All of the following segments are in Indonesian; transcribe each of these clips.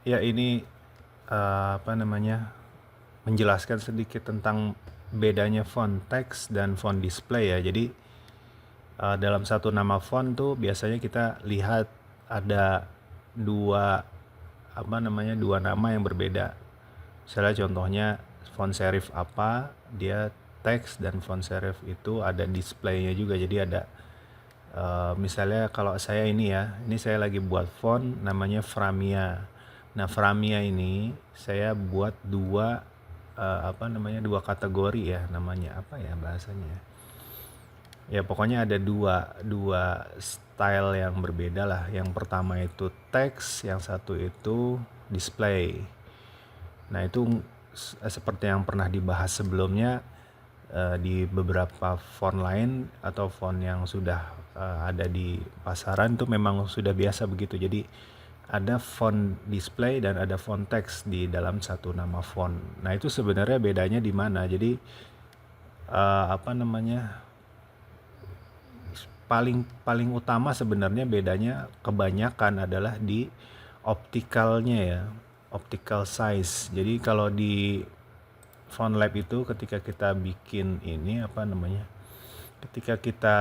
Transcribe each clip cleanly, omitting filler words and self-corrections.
Ya ini apa namanya, menjelaskan sedikit tentang bedanya font text dan font display ya. Jadi dalam satu nama font tuh biasanya kita lihat ada dua apa namanya, dua nama yang berbeda. Misalnya contohnya font serif apa, dia teks, dan font serif itu ada displaynya juga. Jadi ada misalnya kalau saya ini saya lagi buat font namanya Framia. Nah, Framia ini saya buat dua apa namanya, dua kategori ya, namanya apa ya bahasanya. Ya pokoknya ada dua dua style yang berbeda lah. Yang pertama itu teks, yang satu itu display. Nah itu seperti yang pernah dibahas sebelumnya, di beberapa font lain atau font yang sudah ada di pasaran itu memang sudah biasa begitu. Jadi ada font display dan ada font text di dalam satu nama font. Nah itu sebenarnya bedanya di mana? Jadi apa namanya, paling paling utama sebenarnya bedanya kebanyakan adalah di optikalnya ya, optical size. Jadi kalau di font lab itu ketika kita bikin ini apa namanya, ketika kita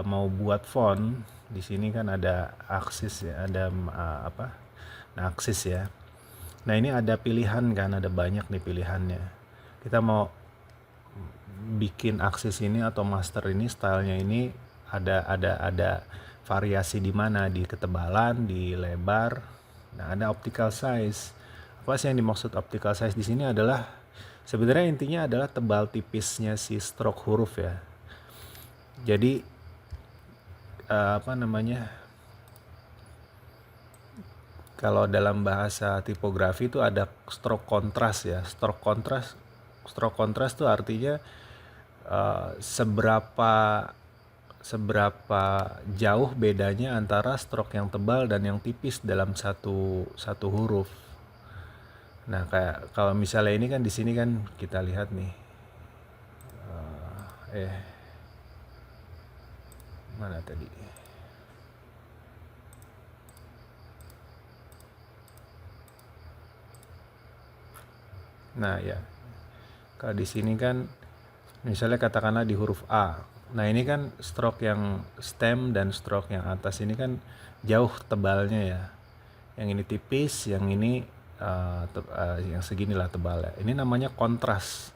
mau buat font, di sini kan ada aksis ya, ada apa, nah aksis ya. Nah ini ada pilihan kan, ada banyak nih pilihannya. Kita mau bikin aksis ini atau master ini, stylenya ini ada variasi di mana, di ketebalan, di lebar. Nah ada optical size. Apa sih yang dimaksud optical size di sini adalah sebenarnya intinya adalah tebal tipisnya si stroke huruf ya. Jadi apa namanya, kalau dalam bahasa tipografi itu ada stroke kontras ya. Stroke kontras tuh artinya seberapa seberapa jauh bedanya antara stroke yang tebal dan yang tipis dalam satu satu huruf. Nah, kayak kalau misalnya ini kan di sini kan kita lihat nih. Eh, mana tadi? Nah, ya. Kalau di sini kan misalnya katakanlah di huruf A. Nah, ini kan stroke yang stem dan stroke yang atas ini kan jauh tebalnya ya. Yang ini tipis, yang ini yang seginilah tebalnya. Ini namanya kontras.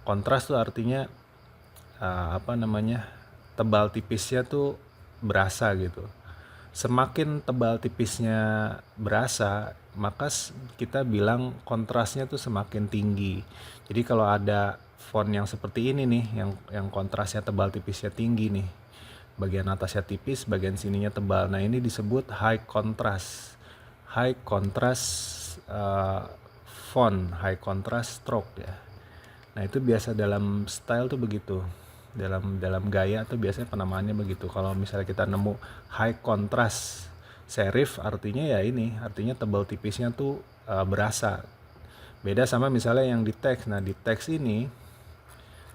Kontras tuh artinya apa namanya, tebal tipisnya tuh berasa gitu. Semakin tebal tipisnya berasa, maka kita bilang kontrasnya tuh semakin tinggi. Jadi kalau ada font yang seperti ini nih, yang kontrasnya tebal tipisnya tinggi nih, bagian atasnya tipis, bagian sininya tebal. Nah ini disebut high contrast, high contrast font, high contrast stroke ya. Nah itu biasa dalam style tuh begitu, dalam dalam gaya tuh biasanya penamaannya begitu. Kalau misalnya kita nemu high contrast serif, artinya ya ini, artinya tebal tipisnya tuh berasa. Beda sama misalnya yang di teks. Nah di teks ini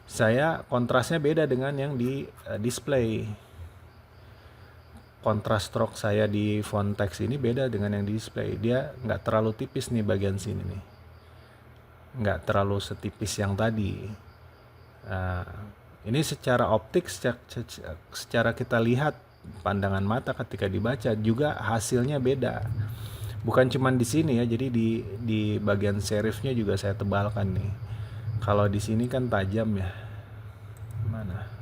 saya kontrasnya beda dengan yang di display. Kontras stroke saya di font teks ini beda dengan yang di display. Dia nggak terlalu tipis nih bagian sini nih, nggak terlalu setipis yang tadi. Nah, ini secara optik, secara kita lihat pandangan mata ketika dibaca juga hasilnya beda. Bukan cuman di sini ya, jadi di bagian serifnya juga saya tebalkan nih. Kalau di sini kan tajam ya. Mana?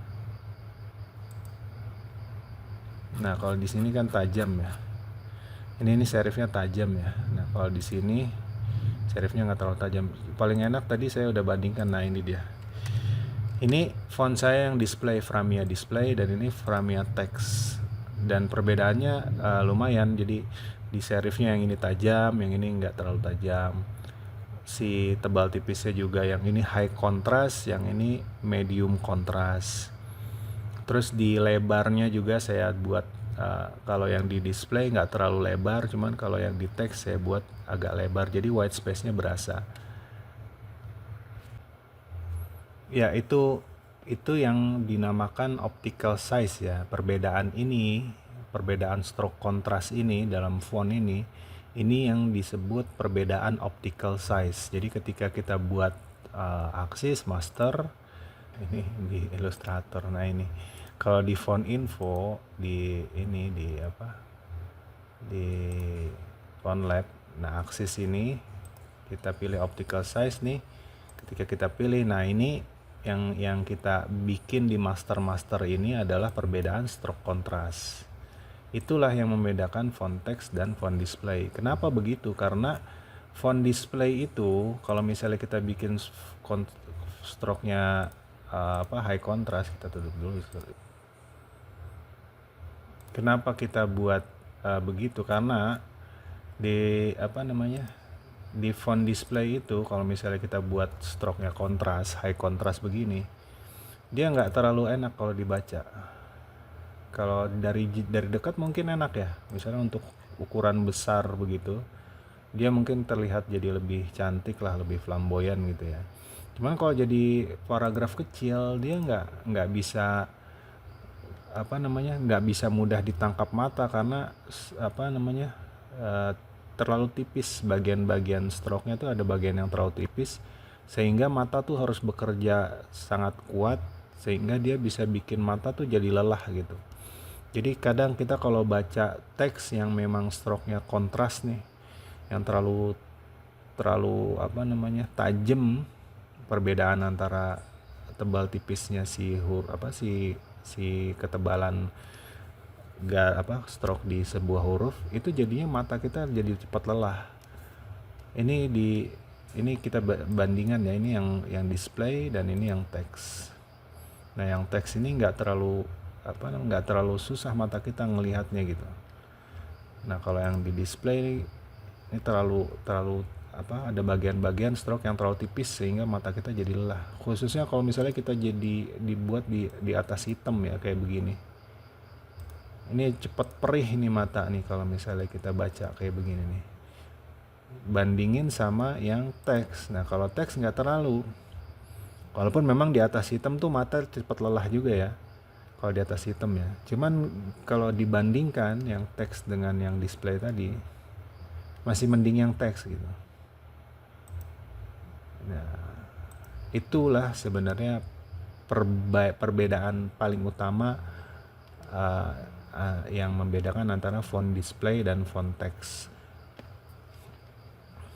Nah, kalau di sini kan tajam ya. Ini serifnya tajam ya. Nah, kalau di sini serifnya nggak terlalu tajam. Paling enak tadi saya udah bandingkan. Nah, ini dia. Ini font saya yang display, Framia display, dan ini Framia text. Dan perbedaannya lumayan. Jadi di serifnya yang ini tajam, yang ini nggak terlalu tajam. Si tebal tipisnya juga yang ini high contrast, yang ini medium contrast. Terus di lebarnya juga saya buat kalau yang di display nggak terlalu lebar, cuman kalau yang di text saya buat agak lebar. Jadi white space-nya berasa. Ya itu yang dinamakan optical size ya. Perbedaan ini, perbedaan stroke kontras ini dalam font ini Ini yang disebut perbedaan optical size. Jadi ketika kita buat axis master ini di Illustrator. Nah ini kalau di font info di ini di apa di font lab, nah axis ini kita pilih optical size nih. Ketika kita pilih, nah ini yang kita bikin di master ini adalah perbedaan stroke kontras. Itulah yang membedakan font text dan font display. Kenapa begitu? Karena font display itu kalau misalnya kita bikin stroke-nya high contrast, kita tutup dulu. Kenapa kita buat begitu? Karena di di font display itu kalau misalnya kita buat stroke-nya kontras, high contrast begini, dia nggak terlalu enak kalau dibaca. Kalau dari dekat mungkin enak ya, misalnya untuk ukuran besar begitu, dia mungkin terlihat jadi lebih cantik lah, lebih flamboyan gitu ya. Cuman kalau jadi paragraf kecil, dia nggak bisa nggak bisa mudah ditangkap mata karena terlalu tipis, bagian-bagian stroke-nya tuh ada bagian yang terlalu tipis sehingga mata tuh harus bekerja sangat kuat sehingga dia bisa bikin mata tuh jadi lelah gitu. Jadi kadang kita kalau baca teks yang memang stroke-nya kontras nih, yang terlalu tajam, perbedaan antara tebal tipisnya si ketebalan stroke di sebuah huruf, itu jadinya mata kita jadi cepat lelah. Ini kita bandingan ya, ini yang display dan ini yang teks. Nah yang teks ini nggak terlalu susah mata kita ngelihatnya gitu. Nah kalau yang di display ini terlalu ada bagian-bagian stroke yang terlalu tipis sehingga mata kita jadi lelah. Khususnya kalau misalnya kita dibuat di atas hitam ya kayak begini. Ini cepat perih nih mata nih kalau misalnya kita baca kayak begini nih. Bandingin sama yang teks. Nah kalau teks nggak terlalu. Walaupun memang di atas hitam tuh mata cepat lelah juga ya. Kalau di atas hitam ya, cuman kalau dibandingkan yang teks dengan yang display tadi masih mending yang teks gitu. Nah, itulah sebenarnya perbedaan paling utama yang membedakan antara font display dan font teks.